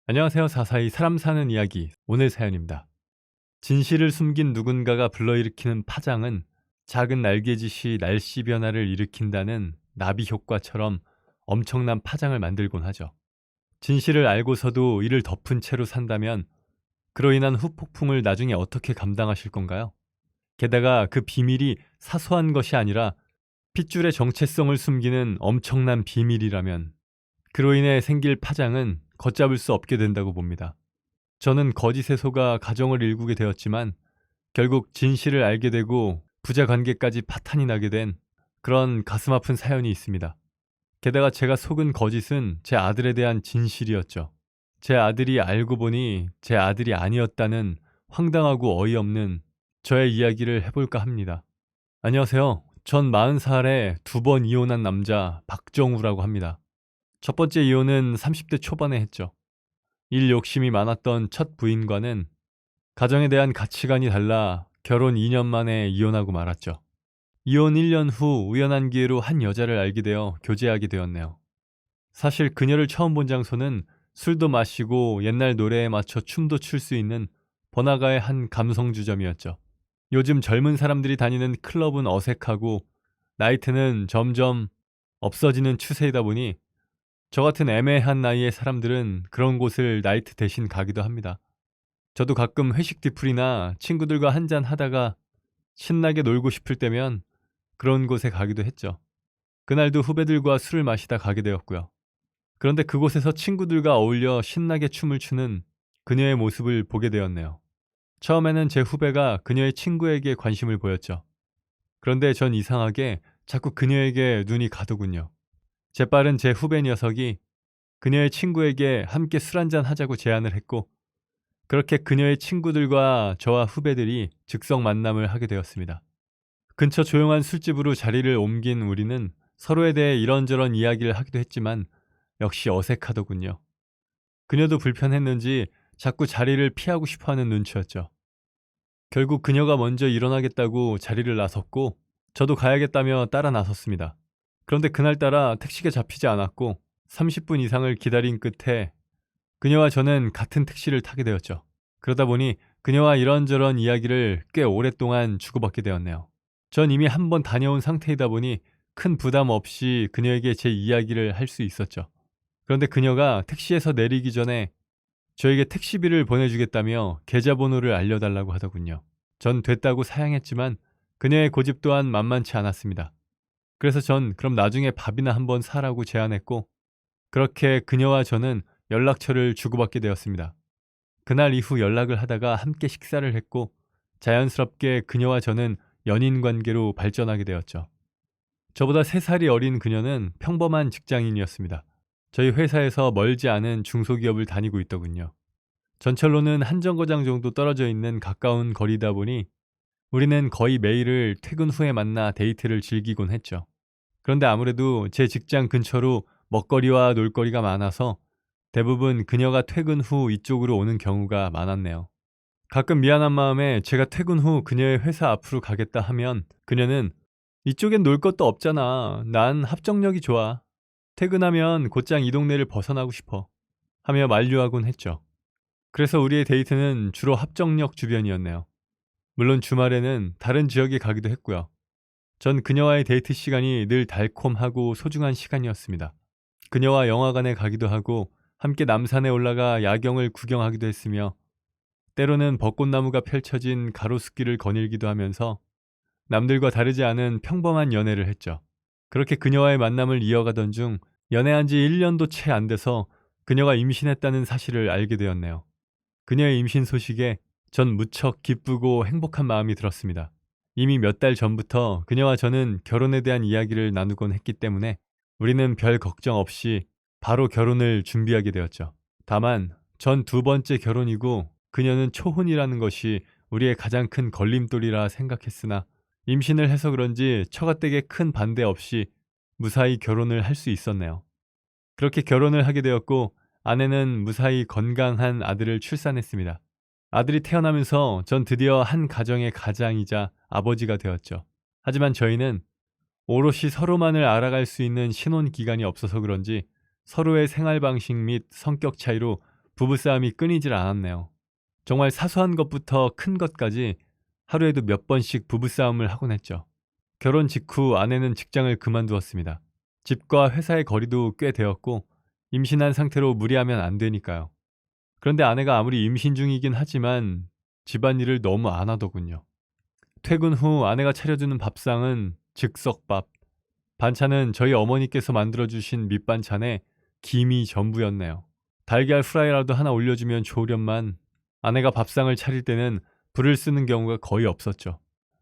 안녕하세요. 사사이 사람 사는 이야기 오늘 사연입니다. 진실을 숨긴 누군가가 불러일으키는 파장은 작은 날개짓이 날씨 변화를 일으킨다는 나비 효과처럼 엄청난 파장을 만들곤 하죠. 진실을 알고서도 이를 덮은 채로 산다면 그로 인한 후폭풍을 나중에 어떻게 감당하실 건가요? 게다가 그 비밀이 사소한 것이 아니라 핏줄의 정체성을 숨기는 엄청난 비밀이라면 그로 인해 생길 파장은 걷잡을 수 없게 된다고 봅니다. 저는 거짓에 속아 가정을 일구게 되었지만 결국 진실을 알게 되고 부자 관계까지 파탄이 나게 된 그런 가슴 아픈 사연이 있습니다. 게다가 제가 속은 거짓은 제 아들에 대한 진실이었죠. 제 아들이 알고 보니 제 아들이 아니었다는 황당하고 어이없는 저의 이야기를 해볼까 합니다. 안녕하세요. 전 40살에 2번 이혼한 남자 박정우라고 합니다. 첫 번째 이혼은 30대 초반에 했죠. 일 욕심이 많았던 첫 부인과는 가정에 대한 가치관이 달라 결혼 2년 만에 이혼하고 말았죠. 이혼 1년 후 우연한 기회로 한 여자를 알게 되어 교제하게 되었네요. 사실 그녀를 처음 본 장소는 술도 마시고 옛날 노래에 맞춰 춤도 출 수 있는 번화가의 한 감성주점이었죠. 요즘 젊은 사람들이 다니는 클럽은 어색하고 나이트는 점점 없어지는 추세이다 보니 저 같은 애매한 나이의 사람들은 그런 곳을 나이트 대신 가기도 합니다. 저도 가끔 회식 뒤풀이나 친구들과 한잔 하다가 신나게 놀고 싶을 때면 그런 곳에 가기도 했죠. 그날도 후배들과 술을 마시다 가게 되었고요. 그런데 그곳에서 친구들과 어울려 신나게 춤을 추는 그녀의 모습을 보게 되었네요. 처음에는 제 후배가 그녀의 친구에게 관심을 보였죠. 그런데 전 이상하게 자꾸 그녀에게 눈이 가더군요. 재빠른 제 후배 녀석이 그녀의 친구에게 함께 술 한잔 하자고 제안을 했고 그렇게 그녀의 친구들과 저와 후배들이 즉석 만남을 하게 되었습니다. 근처 조용한 술집으로 자리를 옮긴 우리는 서로에 대해 이런저런 이야기를 하기도 했지만 역시 어색하더군요. 그녀도 불편했는지 자꾸 자리를 피하고 싶어하는 눈치였죠. 결국 그녀가 먼저 일어나겠다고 자리를 나섰고 저도 가야겠다며 따라 나섰습니다. 그런데 그날따라 택시가 잡히지 않았고 30분 이상을 기다린 끝에 그녀와 저는 같은 택시를 타게 되었죠. 그러다 보니 그녀와 이런저런 이야기를 꽤 오랫동안 주고받게 되었네요. 전 이미 한 번 다녀온 상태이다 보니 큰 부담 없이 그녀에게 제 이야기를 할 수 있었죠. 그런데 그녀가 택시에서 내리기 전에 저에게 택시비를 보내주겠다며 계좌번호를 알려달라고 하더군요. 전 됐다고 사양했지만 그녀의 고집 또한 만만치 않았습니다. 그래서 전 그럼 나중에 밥이나 한번 사라고 제안했고 그렇게 그녀와 저는 연락처를 주고받게 되었습니다. 그날 이후 연락을 하다가 함께 식사를 했고 자연스럽게 그녀와 저는 연인 관계로 발전하게 되었죠. 저보다 3살이 어린 그녀는 평범한 직장인이었습니다. 저희 회사에서 멀지 않은 중소기업을 다니고 있더군요. 전철로는 한 정거장 정도 떨어져 있는 가까운 거리다 보니 우리는 거의 매일을 퇴근 후에 만나 데이트를 즐기곤 했죠. 그런데 아무래도 제 직장 근처로 먹거리와 놀거리가 많아서 대부분 그녀가 퇴근 후 이쪽으로 오는 경우가 많았네요. 가끔 미안한 마음에 제가 퇴근 후 그녀의 회사 앞으로 가겠다 하면 그녀는 이쪽엔 놀 것도 없잖아. 난 합정역이 좋아. 퇴근하면 곧장 이 동네를 벗어나고 싶어. 하며 만류하곤 했죠. 그래서 우리의 데이트는 주로 합정역 주변이었네요. 물론 주말에는 다른 지역에 가기도 했고요. 전 그녀와의 데이트 시간이 늘 달콤하고 소중한 시간이었습니다. 그녀와 영화관에 가기도 하고 함께 남산에 올라가 야경을 구경하기도 했으며 때로는 벚꽃나무가 펼쳐진 가로수길을 거닐기도 하면서 남들과 다르지 않은 평범한 연애를 했죠. 그렇게 그녀와의 만남을 이어가던 중 연애한 지 1년도 채 안 돼서 그녀가 임신했다는 사실을 알게 되었네요. 그녀의 임신 소식에 전 무척 기쁘고 행복한 마음이 들었습니다. 이미 몇 달 전부터 그녀와 저는 결혼에 대한 이야기를 나누곤 했기 때문에 우리는 별 걱정 없이 바로 결혼을 준비하게 되었죠. 다만 전 2번째 결혼이고 그녀는 초혼이라는 것이 우리의 가장 큰 걸림돌이라 생각했으나 임신을 해서 그런지 처가댁에 큰 반대 없이 무사히 결혼을 할 수 있었네요. 그렇게 결혼을 하게 되었고 아내는 무사히 건강한 아들을 출산했습니다. 아들이 태어나면서 전 드디어 한 가정의 가장이자 아버지가 되었죠. 하지만 저희는 오롯이 서로만을 알아갈 수 있는 신혼 기간이 없어서 그런지 서로의 생활 방식 및 성격 차이로 부부싸움이 끊이질 않았네요. 정말 사소한 것부터 큰 것까지 하루에도 몇 번씩 부부싸움을 하곤 했죠. 결혼 직후 아내는 직장을 그만두었습니다. 집과 회사의 거리도 꽤 되었고 임신한 상태로 무리하면 안 되니까요. 그런데 아내가 아무리 임신 중이긴 하지만 집안일을 너무 안 하더군요. 퇴근 후 아내가 차려주는 밥상은 즉석밥, 반찬은 저희 어머니께서 만들어주신 밑반찬에 김이 전부였네요. 달걀 후라이라도 하나 올려주면 좋으련만 아내가 밥상을 차릴 때는 불을 쓰는 경우가 거의 없었죠.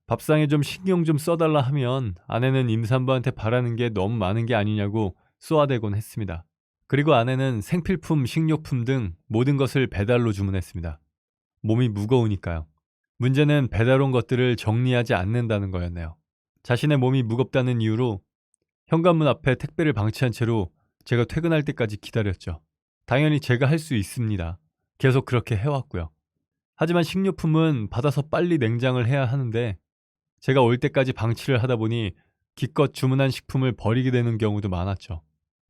밥상에 좀 신경 좀 써달라 하면 아내는 임산부한테 바라는 게 너무 많은 게 아니냐고 쏘아대곤 했습니다. 그리고 아내는 생필품, 식료품 등 모든 것을 배달로 주문했습니다. 몸이 무거우니까요. 문제는 배달 온 것들을 정리하지 않는다는 거였네요. 자신의 몸이 무겁다는 이유로 현관문 앞에 택배를 방치한 채로 제가 퇴근할 때까지 기다렸죠. 당연히 제가 할 수 있습니다. 계속 그렇게 해왔고요. 하지만 식료품은 받아서 빨리 냉장을 해야 하는데 제가 올 때까지 방치를 하다 보니 기껏 주문한 식품을 버리게 되는 경우도 많았죠.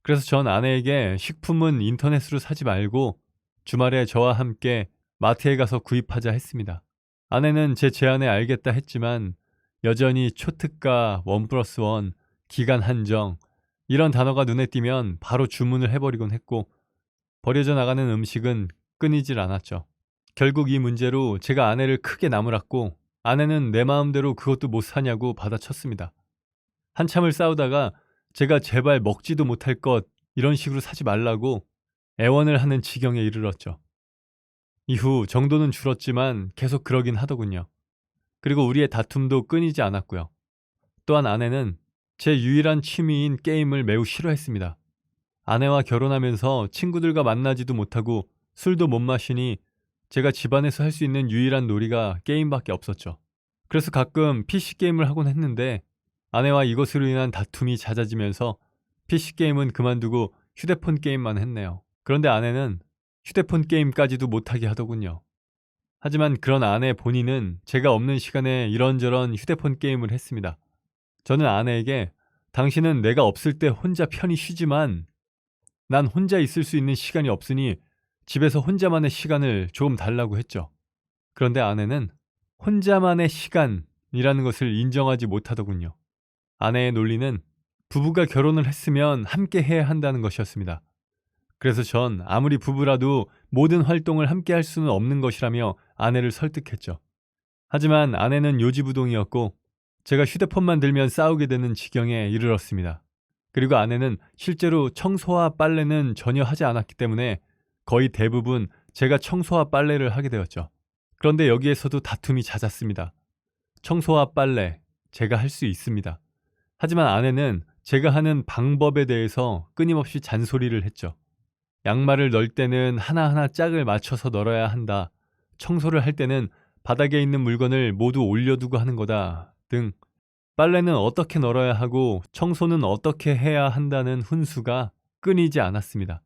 그래서 전 아내에게 식품은 인터넷으로 사지 말고 주말에 저와 함께 마트에 가서 구입하자 했습니다. 아내는 제 제안에 알겠다 했지만 여전히 초특가, 1+1, 기간 한정 이런 단어가 눈에 띄면 바로 주문을 해버리곤 했고 버려져 나가는 음식은 끊이질 않았죠. 결국 이 문제로 제가 아내를 크게 나무랐고 아내는 내 마음대로 그것도 못 사냐고 받아쳤습니다. 한참을 싸우다가 제가 제발 먹지도 못할 것 이런 식으로 사지 말라고 애원을 하는 지경에 이르렀죠. 이후 정도는 줄었지만 계속 그러긴 하더군요. 그리고 우리의 다툼도 끊이지 않았고요. 또한 아내는 제 유일한 취미인 게임을 매우 싫어했습니다. 아내와 결혼하면서 친구들과 만나지도 못하고 술도 못 마시니 제가 집안에서 할 수 있는 유일한 놀이가 게임밖에 없었죠. 그래서 가끔 PC게임을 하곤 했는데 아내와 이것으로 인한 다툼이 잦아지면서 PC게임은 그만두고 휴대폰 게임만 했네요. 그런데 아내는 휴대폰 게임까지도 못하게 하더군요. 하지만 그런 아내 본인은 제가 없는 시간에 이런저런 휴대폰 게임을 했습니다. 저는 아내에게 당신은 내가 없을 때 혼자 편히 쉬지만 난 혼자 있을 수 있는 시간이 없으니 집에서 혼자만의 시간을 조금 달라고 했죠. 그런데 아내는 혼자만의 시간이라는 것을 인정하지 못하더군요. 아내의 논리는 부부가 결혼을 했으면 함께 해야 한다는 것이었습니다. 그래서 전 아무리 부부라도 모든 활동을 함께 할 수는 없는 것이라며 아내를 설득했죠. 하지만 아내는 요지부동이었고 제가 휴대폰만 들면 싸우게 되는 지경에 이르렀습니다. 그리고 아내는 실제로 청소와 빨래는 전혀 하지 않았기 때문에 거의 대부분 제가 청소와 빨래를 하게 되었죠. 그런데 여기에서도 다툼이 잦았습니다. 청소와 빨래, 제가 할 수 있습니다. 하지만 아내는 제가 하는 방법에 대해서 끊임없이 잔소리를 했죠. 양말을 널 때는 하나하나 짝을 맞춰서 널어야 한다. 청소를 할 때는 바닥에 있는 물건을 모두 올려두고 하는 거다. 등 빨래는 어떻게 널어야 하고 청소는 어떻게 해야 한다는 훈수가 끊이지 않았습니다.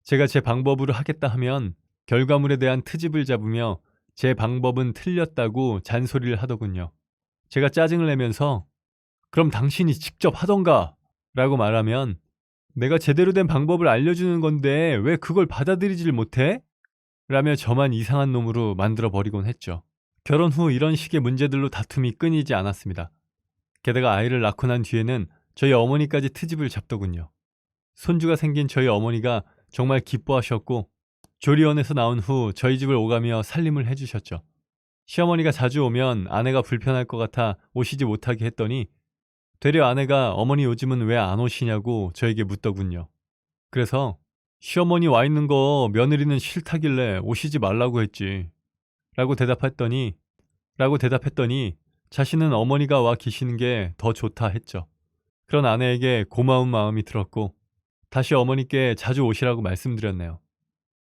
제가 제 방법으로 하겠다 하면 결과물에 대한 트집을 잡으며 제 방법은 틀렸다고 잔소리를 하더군요. 제가 짜증을 내면서 그럼 당신이 직접 하던가 라고 말하면 내가 제대로 된 방법을 알려주는 건데 왜 그걸 받아들이질 못해? 라며 저만 이상한 놈으로 만들어 버리곤 했죠. 결혼 후 이런 식의 문제들로 다툼이 끊이지 않았습니다. 게다가 아이를 낳고 난 뒤에는 저희 어머니까지 트집을 잡더군요. 손주가 생긴 저희 어머니가 정말 기뻐하셨고 조리원에서 나온 후 저희 집을 오가며 살림을 해주셨죠. 시어머니가 자주 오면 아내가 불편할 것 같아 오시지 못하게 했더니 되려 아내가 어머니 요즘은 왜 안 오시냐고 저에게 묻더군요. 그래서 시어머니 와 있는 거 며느리는 싫다길래 오시지 말라고 했지. 라고 대답했더니 자신은 어머니가 와 계시는 게 더 좋다 했죠. 그런 아내에게 고마운 마음이 들었고 다시 어머니께 자주 오시라고 말씀드렸네요.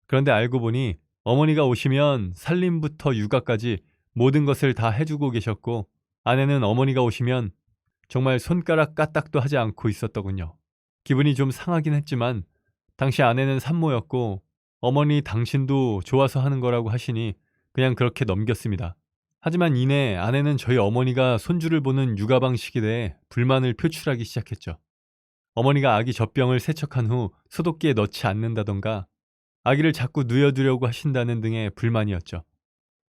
그런데 알고 보니 어머니가 오시면 살림부터 육아까지 모든 것을 다 해주고 계셨고 아내는 어머니가 오시면 정말 손가락 까딱도 하지 않고 있었더군요. 기분이 좀 상하긴 했지만 당시 아내는 산모였고 어머니 당신도 좋아서 하는 거라고 하시니 그냥 그렇게 넘겼습니다. 하지만 이내 아내는 저희 어머니가 손주를 보는 육아 방식에 대해 불만을 표출하기 시작했죠. 어머니가 아기 젖병을 세척한 후 소독기에 넣지 않는다던가 아기를 자꾸 누여두려고 하신다는 등의 불만이었죠.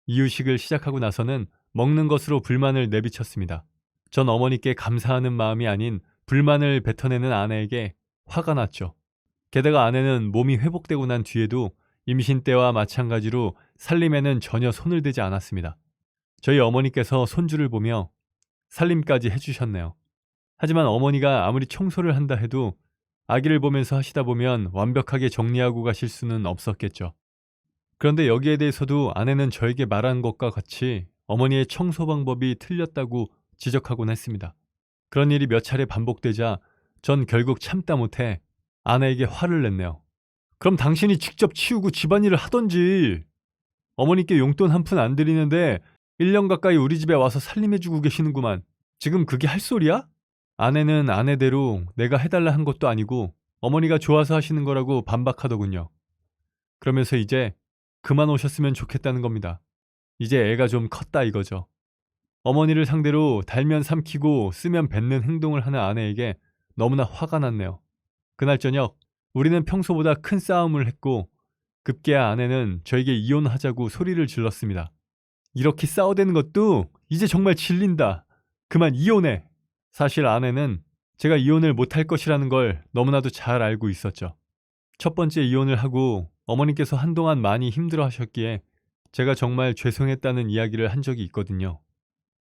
이유식을 시작하고 나서는 먹는 것으로 불만을 내비쳤습니다. 전 어머니께 감사하는 마음이 아닌 불만을 뱉어내는 아내에게 화가 났죠. 게다가 아내는 몸이 회복되고 난 뒤에도 임신 때와 마찬가지로 살림에는 전혀 손을 대지 않았습니다. 저희 어머니께서 손주를 보며 살림까지 해주셨네요. 하지만 어머니가 아무리 청소를 한다 해도 아기를 보면서 하시다 보면 완벽하게 정리하고 가실 수는 없었겠죠. 그런데 여기에 대해서도 아내는 저에게 말한 것과 같이 어머니의 청소 방법이 틀렸다고 지적하곤 했습니다. 그런 일이 몇 차례 반복되자 전 결국 참다 못해 아내에게 화를 냈네요. 그럼 당신이 직접 치우고 집안일을 하던지. 어머니께 용돈 한 푼 안 드리는데 1년 가까이 우리 집에 와서 살림해주고 계시는구만. 지금 그게 할 소리야? 아내는 아내대로 내가 해달라 한 것도 아니고 어머니가 좋아서 하시는 거라고 반박하더군요. 그러면서 이제 그만 오셨으면 좋겠다는 겁니다. 이제 애가 좀 컸다 이거죠. 어머니를 상대로 달면 삼키고 쓰면 뱉는 행동을 하는 아내에게 너무나 화가 났네요. 그날 저녁 우리는 평소보다 큰 싸움을 했고 급기야 아내는 저에게 이혼하자고 소리를 질렀습니다. 이렇게 싸워대는 것도 이제 정말 질린다. 그만 이혼해. 사실 아내는 제가 이혼을 못할 것이라는 걸 너무나도 잘 알고 있었죠. 첫 번째 이혼을 하고 어머니께서 한동안 많이 힘들어 하셨기에 제가 정말 죄송했다는 이야기를 한 적이 있거든요.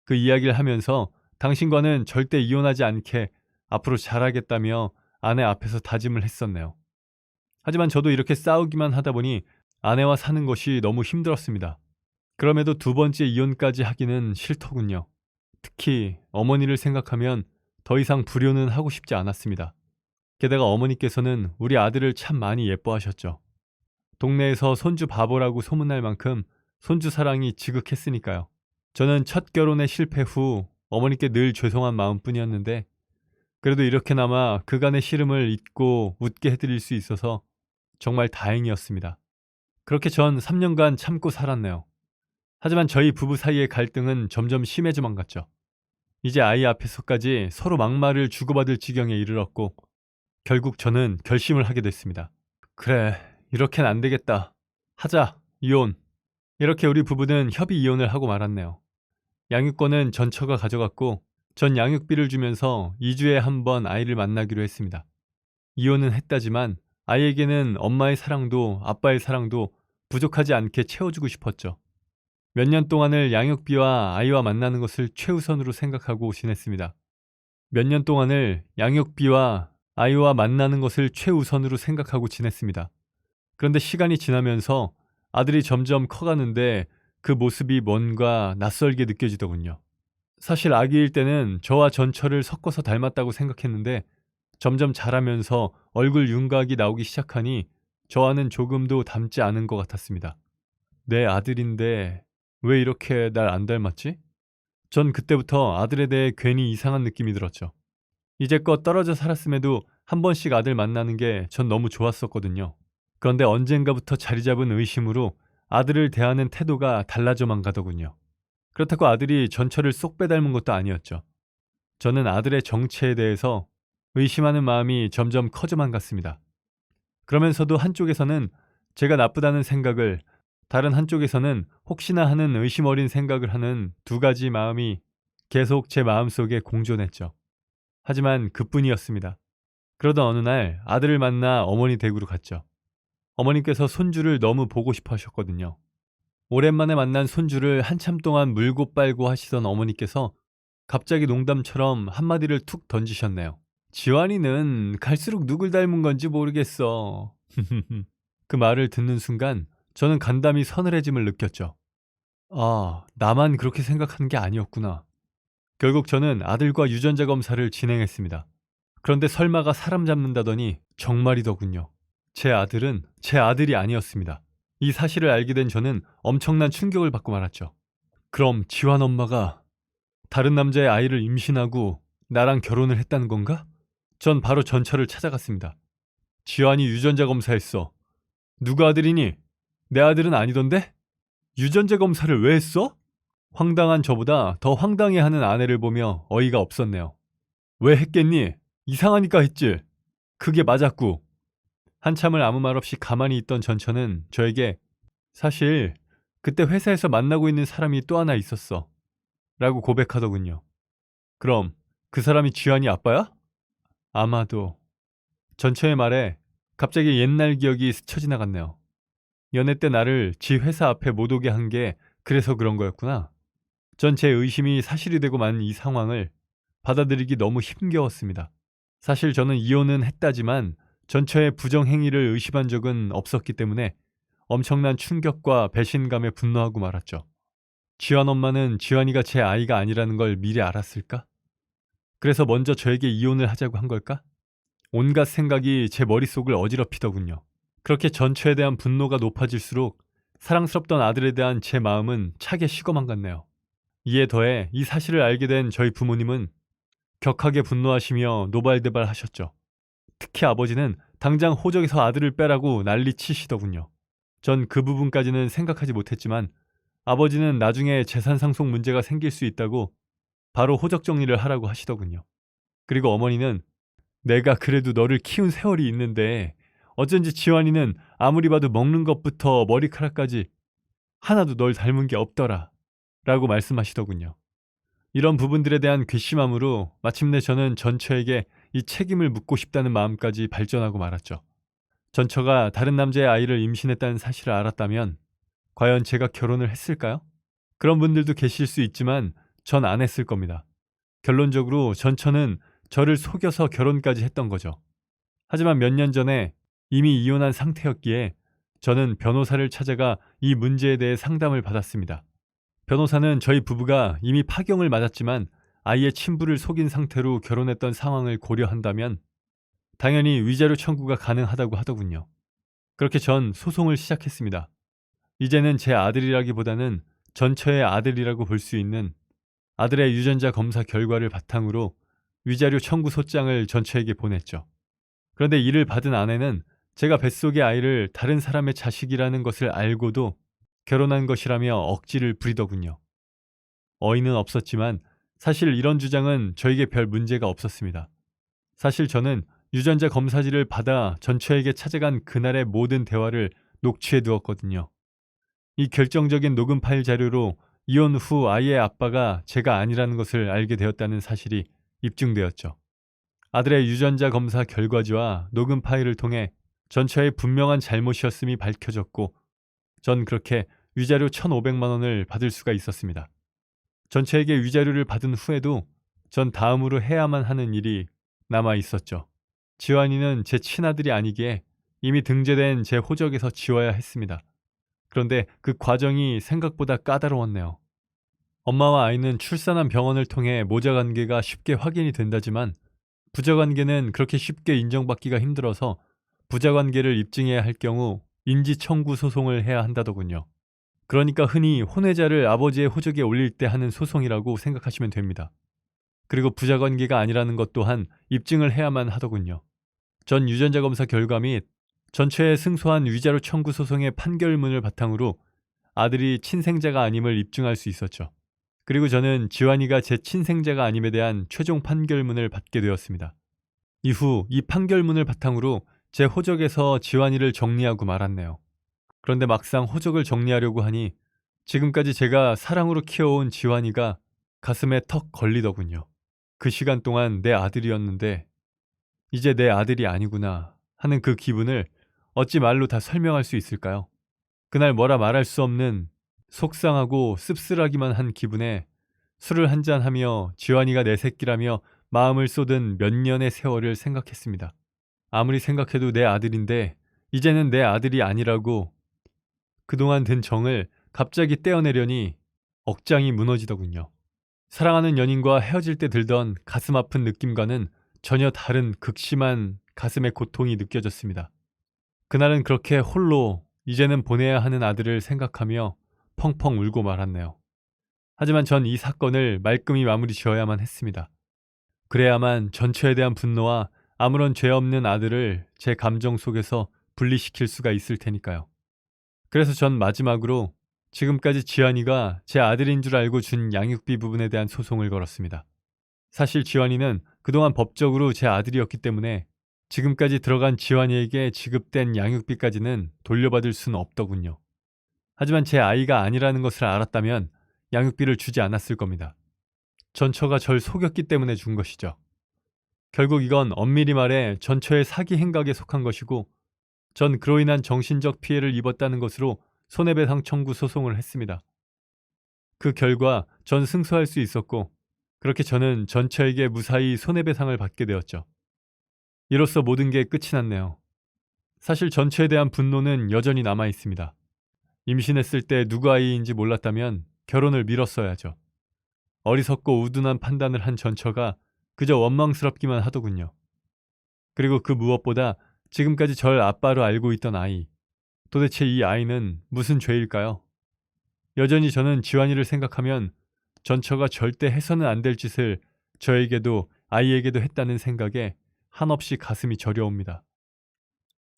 그 이야기를 하면서 당신과는 절대 이혼하지 않게 앞으로 잘하겠다며 아내 앞에서 다짐을 했었네요. 하지만 저도 이렇게 싸우기만 하다 보니 아내와 사는 것이 너무 힘들었습니다. 그럼에도 두 번째 이혼까지 하기는 싫더군요. 특히 어머니를 생각하면 더 이상 불효는 하고 싶지 않았습니다. 게다가 어머니께서는 우리 아들을 참 많이 예뻐하셨죠. 동네에서 손주 바보라고 소문날 만큼 손주 사랑이 지극했으니까요. 저는 첫 결혼의 실패 후 어머니께 늘 죄송한 마음뿐이었는데 그래도 이렇게나마 그간의 시름을 잊고 웃게 해드릴 수 있어서 정말 다행이었습니다. 그렇게 전 3년간 참고 살았네요. 하지만 저희 부부 사이의 갈등은 점점 심해져만 갔죠. 이제 아이 앞에서까지 서로 막말을 주고받을 지경에 이르렀고 결국 저는 결심을 하게 됐습니다. 그래, 이렇게는 안 되겠다. 하자, 이혼. 이렇게 우리 부부는 협의 이혼을 하고 말았네요. 양육권은 전 처가 가져갔고 전 양육비를 주면서 2주에 한 번 아이를 만나기로 했습니다. 이혼은 했다지만 아이에게는 엄마의 사랑도 아빠의 사랑도 부족하지 않게 채워주고 싶었죠. 몇 년 동안을 양육비와 아이와 만나는 것을 최우선으로 생각하고 지냈습니다. 몇 년 동안을 양육비와 아이와 만나는 것을 최우선으로 생각하고 지냈습니다. 그런데 시간이 지나면서 아들이 점점 커가는데 그 모습이 뭔가 낯설게 느껴지더군요. 사실 아기일 때는 저와 전처를 섞어서 닮았다고 생각했는데 점점 자라면서 얼굴 윤곽이 나오기 시작하니 저와는 조금도 닮지 않은 것 같았습니다. 내 아들인데 왜 이렇게 날 안 닮았지? 전 그때부터 아들에 대해 괜히 이상한 느낌이 들었죠. 이제껏 떨어져 살았음에도 한 번씩 아들 만나는 게 전 너무 좋았었거든요. 그런데 언젠가부터 자리 잡은 의심으로 아들을 대하는 태도가 달라져만 가더군요. 그렇다고 아들이 전처를 쏙 빼닮은 것도 아니었죠. 저는 아들의 정체에 대해서 의심하는 마음이 점점 커져만 갔습니다. 그러면서도 한쪽에서는 제가 나쁘다는 생각을, 다른 한쪽에서는 혹시나 하는 의심 어린 생각을 하는 두 가지 마음이 계속 제 마음속에 공존했죠. 하지만 그뿐이었습니다. 그러던 어느 날 아들을 만나 어머니 댁으로 갔죠. 어머니께서 손주를 너무 보고 싶어 하셨거든요. 오랜만에 만난 손주를 한참 동안 물고 빨고 하시던 어머니께서 갑자기 농담처럼 한마디를 툭 던지셨네요. 지환이는 갈수록 누굴 닮은 건지 모르겠어. 그 말을 듣는 순간 저는 간담이 서늘해짐을 느꼈죠. 아, 나만 그렇게 생각하는 게 아니었구나. 결국 저는 아들과 유전자 검사를 진행했습니다. 그런데 설마가 사람 잡는다더니 정말이더군요. 제 아들은 제 아들이 아니었습니다. 이 사실을 알게 된 저는 엄청난 충격을 받고 말았죠. 그럼 지환 엄마가 다른 남자의 아이를 임신하고 나랑 결혼을 했다는 건가? 전 바로 전처를 찾아갔습니다. 지환이 유전자 검사했어. 누구 아들이니? 내 아들은 아니던데? 유전자 검사를 왜 했어? 황당한 저보다 더 황당해하는 아내를 보며 어이가 없었네요. 왜 했겠니? 이상하니까 했지. 그게 맞았고. 한참을 아무 말 없이 가만히 있던 전처는 저에게 사실 그때 회사에서 만나고 있는 사람이 또 하나 있었어 라고 고백하더군요. 그럼 그 사람이 쥐환이 아빠야? 아마도. 전처의 말에 갑자기 옛날 기억이 스쳐 지나갔네요. 연애 때 나를 지 회사 앞에 못 오게 한 게 그래서 그런 거였구나. 전 제 의심이 사실이 되고 만 이 상황을 받아들이기 너무 힘겨웠습니다. 사실 저는 이혼은 했다지만 전처의 부정행위를 의심한 적은 없었기 때문에 엄청난 충격과 배신감에 분노하고 말았죠. 지환 엄마는 지환이가 제 아이가 아니라는 걸 미리 알았을까? 그래서 먼저 저에게 이혼을 하자고 한 걸까? 온갖 생각이 제 머릿속을 어지럽히더군요. 그렇게 전처에 대한 분노가 높아질수록 사랑스럽던 아들에 대한 제 마음은 차게 식어만 갔네요. 이에 더해 이 사실을 알게 된 저희 부모님은 격하게 분노하시며 노발대발하셨죠. 특히 아버지는 당장 호적에서 아들을 빼라고 난리치시더군요. 전 그 부분까지는 생각하지 못했지만 아버지는 나중에 재산 상속 문제가 생길 수 있다고 바로 호적 정리를 하라고 하시더군요. 그리고 어머니는 내가 그래도 너를 키운 세월이 있는데 어쩐지 지환이는 아무리 봐도 먹는 것부터 머리카락까지 하나도 널 닮은 게 없더라 라고 말씀하시더군요. 이런 부분들에 대한 괘씸함으로 마침내 저는 전처에게 이 책임을 묻고 싶다는 마음까지 발전하고 말았죠. 전처가 다른 남자의 아이를 임신했다는 사실을 알았다면 과연 제가 결혼을 했을까요? 그런 분들도 계실 수 있지만 전 안 했을 겁니다. 결론적으로 전처는 저를 속여서 결혼까지 했던 거죠. 하지만 몇 년 전에 이미 이혼한 상태였기에 저는 변호사를 찾아가 이 문제에 대해 상담을 받았습니다. 변호사는 저희 부부가 이미 파경을 맞았지만 아이의 친부를 속인 상태로 결혼했던 상황을 고려한다면 당연히 위자료 청구가 가능하다고 하더군요. 그렇게 전 소송을 시작했습니다. 이제는 제 아들이라기보다는 전처의 아들이라고 볼 수 있는 아들의 유전자 검사 결과를 바탕으로 위자료 청구 소장을 전처에게 보냈죠. 그런데 이를 받은 아내는 제가 뱃속의 아이를 다른 사람의 자식이라는 것을 알고도 결혼한 것이라며 억지를 부리더군요. 어이는 없었지만 사실 이런 주장은 저에게 별 문제가 없었습니다. 사실 저는 유전자 검사지를 받아 전처에게 찾아간 그날의 모든 대화를 녹취해 두었거든요. 이 결정적인 녹음 파일 자료로 이혼 후 아이의 아빠가 제가 아니라는 것을 알게 되었다는 사실이 입증되었죠. 아들의 유전자 검사 결과지와 녹음 파일을 통해 전처의 분명한 잘못이었음이 밝혀졌고 전 그렇게 위자료 1,500만 원을 받을 수가 있었습니다. 전처에게 위자료를 받은 후에도 전 다음으로 해야만 하는 일이 남아 있었죠. 지환이는 제 친아들이 아니기에 이미 등재된 제 호적에서 지워야 했습니다. 그런데 그 과정이 생각보다 까다로웠네요. 엄마와 아이는 출산한 병원을 통해 모자 관계가 쉽게 확인이 된다지만 부자 관계는 그렇게 쉽게 인정받기가 힘들어서 부자 관계를 입증해야 할 경우 인지 청구 소송을 해야 한다더군요. 그러니까 흔히 혼외자를 아버지의 호적에 올릴 때 하는 소송이라고 생각하시면 됩니다. 그리고 부자 관계가 아니라는 것 또한 입증을 해야만 하더군요. 전 유전자 검사 결과 및 전처에 승소한 위자료 청구 소송의 판결문을 바탕으로 아들이 친생자가 아님을 입증할 수 있었죠. 그리고 저는 지환이가 제 친생자가 아님에 대한 최종 판결문을 받게 되었습니다. 이후 이 판결문을 바탕으로 제 호적에서 지환이를 정리하고 말았네요. 그런데 막상 호적을 정리하려고 하니 지금까지 제가 사랑으로 키워온 지환이가 가슴에 턱 걸리더군요. 그 시간 동안 내 아들이었는데 이제 내 아들이 아니구나 하는 그 기분을 어찌 말로 다 설명할 수 있을까요? 그날 뭐라 말할 수 없는 속상하고 씁쓸하기만 한 기분에 술을 한잔하며 지환이가 내 새끼라며 마음을 쏟은 몇 년의 세월을 생각했습니다. 아무리 생각해도 내 아들인데 이제는 내 아들이 아니라고 그동안 든 정을 갑자기 떼어내려니 억장이 무너지더군요. 사랑하는 연인과 헤어질 때 들던 가슴 아픈 느낌과는 전혀 다른 극심한 가슴의 고통이 느껴졌습니다. 그날은 그렇게 홀로 이제는 보내야 하는 아들을 생각하며 펑펑 울고 말았네요. 하지만 전 이 사건을 말끔히 마무리 지어야만 했습니다. 그래야만 전처에 대한 분노와 아무런 죄 없는 아들을 제 감정 속에서 분리시킬 수가 있을 테니까요. 그래서 전 마지막으로 지금까지 지환이가 제 아들인 줄 알고 준 양육비 부분에 대한 소송을 걸었습니다. 사실 지환이는 그동안 법적으로 제 아들이었기 때문에 지금까지 들어간 지환이에게 지급된 양육비까지는 돌려받을 수는 없더군요. 하지만 제 아이가 아니라는 것을 알았다면 양육비를 주지 않았을 겁니다. 전처가 절 속였기 때문에 준 것이죠. 결국 이건 엄밀히 말해 전처의 사기 행각에 속한 것이고 전 그로 인한 정신적 피해를 입었다는 것으로 손해배상 청구 소송을 했습니다. 그 결과 전 승소할 수 있었고 그렇게 저는 전처에게 무사히 손해배상을 받게 되었죠. 이로써 모든 게 끝이 났네요. 사실 전처에 대한 분노는 여전히 남아 있습니다. 임신했을 때 누구 아이인지 몰랐다면 결혼을 미뤘어야죠. 어리석고 우둔한 판단을 한 전처가 그저 원망스럽기만 하더군요. 그리고 그 무엇보다 지금까지 절 아빠로 알고 있던 아이, 도대체 이 아이는 무슨 죄일까요? 여전히 저는 지환이를 생각하면 전처가 절대 해서는 안 될 짓을 저에게도 아이에게도 했다는 생각에 한없이 가슴이 저려옵니다.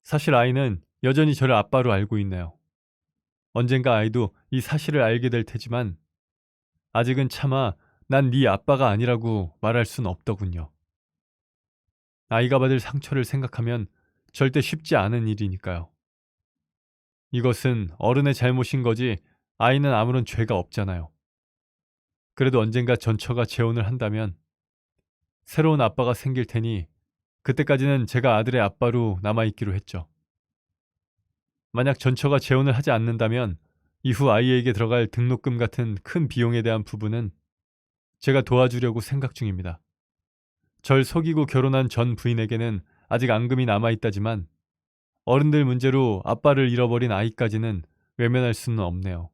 사실 아이는 여전히 저를 아빠로 알고 있네요. 언젠가 아이도 이 사실을 알게 될 테지만 아직은 차마 난 네 아빠가 아니라고 말할 순 없더군요. 아이가 받을 상처를 생각하면 절대 쉽지 않은 일이니까요. 이것은 어른의 잘못인 거지 아이는 아무런 죄가 없잖아요. 그래도 언젠가 전처가 재혼을 한다면 새로운 아빠가 생길 테니 그때까지는 제가 아들의 아빠로 남아있기로 했죠. 만약 전처가 재혼을 하지 않는다면 이후 아이에게 들어갈 등록금 같은 큰 비용에 대한 부분은 제가 도와주려고 생각 중입니다. 절 속이고 결혼한 전 부인에게는 아직 앙금이 남아있다지만 어른들 문제로 아빠를 잃어버린 아이까지는 외면할 수는 없네요.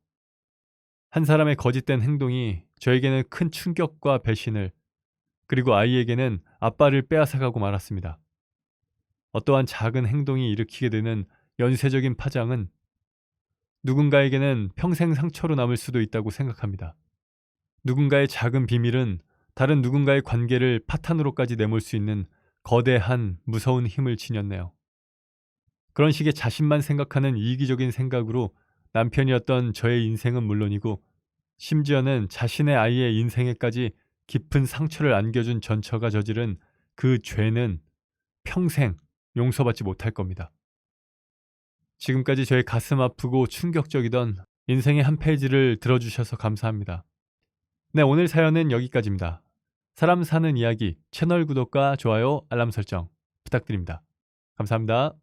한 사람의 거짓된 행동이 저에게는 큰 충격과 배신을, 그리고 아이에게는 아빠를 빼앗아가고 말았습니다. 어떠한 작은 행동이 일으키게 되는 연쇄적인 파장은 누군가에게는 평생 상처로 남을 수도 있다고 생각합니다. 누군가의 작은 비밀은 다른 누군가의 관계를 파탄으로까지 내몰 수 있는 거대한 무서운 힘을 지녔네요. 그런 식의 자신만 생각하는 이기적인 생각으로 남편이었던 저의 인생은 물론이고 심지어는 자신의 아이의 인생에까지 깊은 상처를 안겨준 전처가 저지른 그 죄는 평생 용서받지 못할 겁니다. 지금까지 저의 가슴 아프고 충격적이던 인생의 한 페이지를 들어주셔서 감사합니다. 네, 오늘 사연은 여기까지입니다. 사람 사는 이야기 채널 구독과 좋아요, 알람 설정 부탁드립니다. 감사합니다.